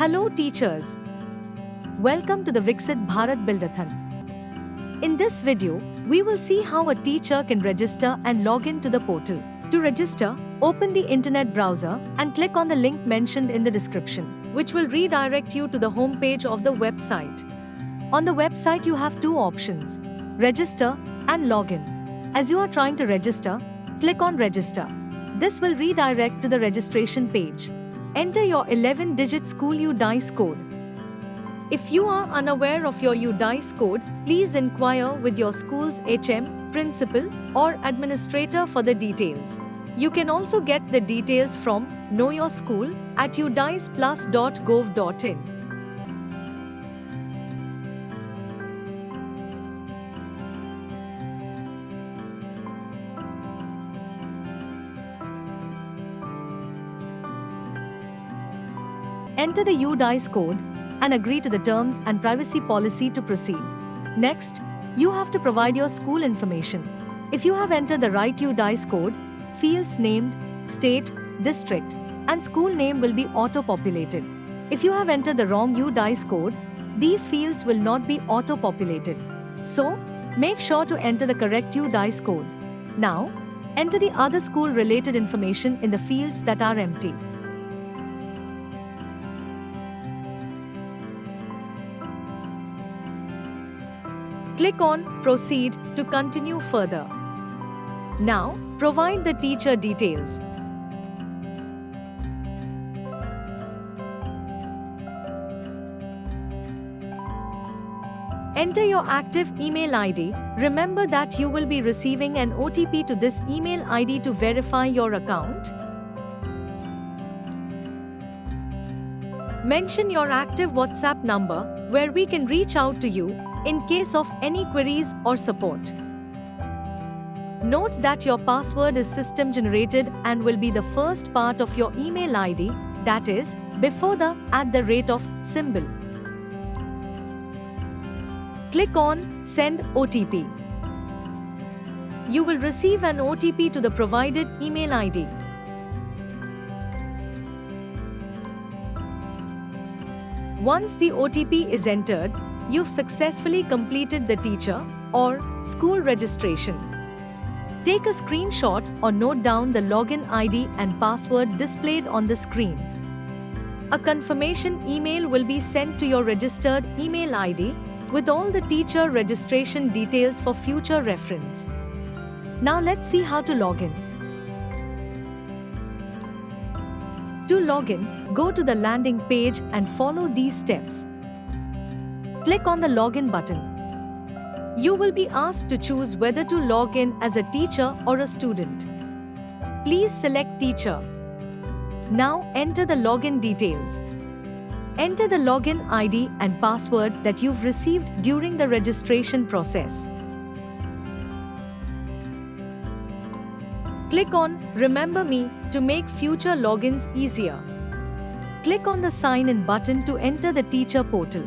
Hello teachers! Welcome to the Viksit Bharat Buildathon. In this video, we will see how a teacher can register and log in to the portal. To register, open the internet browser and click on the link mentioned in the description, which will redirect you to the home page of the website. On the website you have two options, register and login. As you are trying to register, click on register. This will redirect to the registration page. Enter your 11-digit school UDICE code. If you are unaware of your UDICE code, please inquire with your school's HM, principal, or administrator for the details. You can also get the details from Know Your School at udiceplus.gov.in. Enter the UDICE code and agree to the terms and privacy policy to proceed. Next, you have to provide your school information. If you have entered the right UDICE code, fields named, state, district, and school name will be auto-populated. If you have entered the wrong UDICE code, these fields will not be auto-populated. So, make sure to enter the correct UDICE code. Now, enter the other school-related information in the fields that are empty. Click on Proceed to continue further. Now, provide the teacher details. Enter your active email ID. Remember that you will be receiving an OTP to this email ID to verify your account. Mention your active WhatsApp number where we can reach out to you in case of any queries or support. Note that your password is system generated and will be the first part of your email ID, that is, before the @ symbol. Click on Send OTP. You will receive an OTP to the provided email ID. Once the OTP is entered, you've successfully completed the teacher or school registration. Take a screenshot or note down the login ID and password displayed on the screen. A confirmation email will be sent to your registered email ID with all the teacher registration details for future reference. Now let's see how to log in. To log in, go to the landing page and follow these steps. Click on the Login button. You will be asked to choose whether to log in as a teacher or a student. Please select Teacher. Now enter the login details. Enter the login ID and password that you've received during the registration process. Click on Remember Me to make future logins easier. Click on the Sign In button to enter the teacher portal.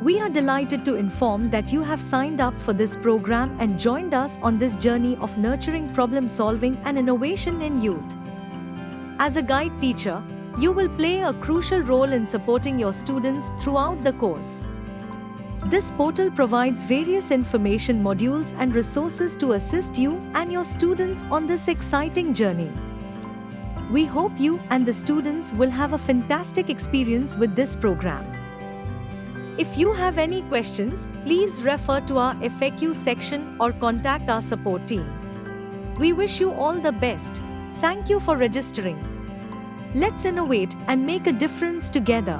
We are delighted to inform that you have signed up for this program and joined us on this journey of nurturing problem solving and innovation in youth. As a guide teacher, you will play a crucial role in supporting your students throughout the course. This portal provides various information modules and resources to assist you and your students on this exciting journey. We hope you and the students will have a fantastic experience with this program. If you have any questions, please refer to our FAQ section or contact our support team. We wish you all the best. Thank you for registering. Let's innovate and make a difference together.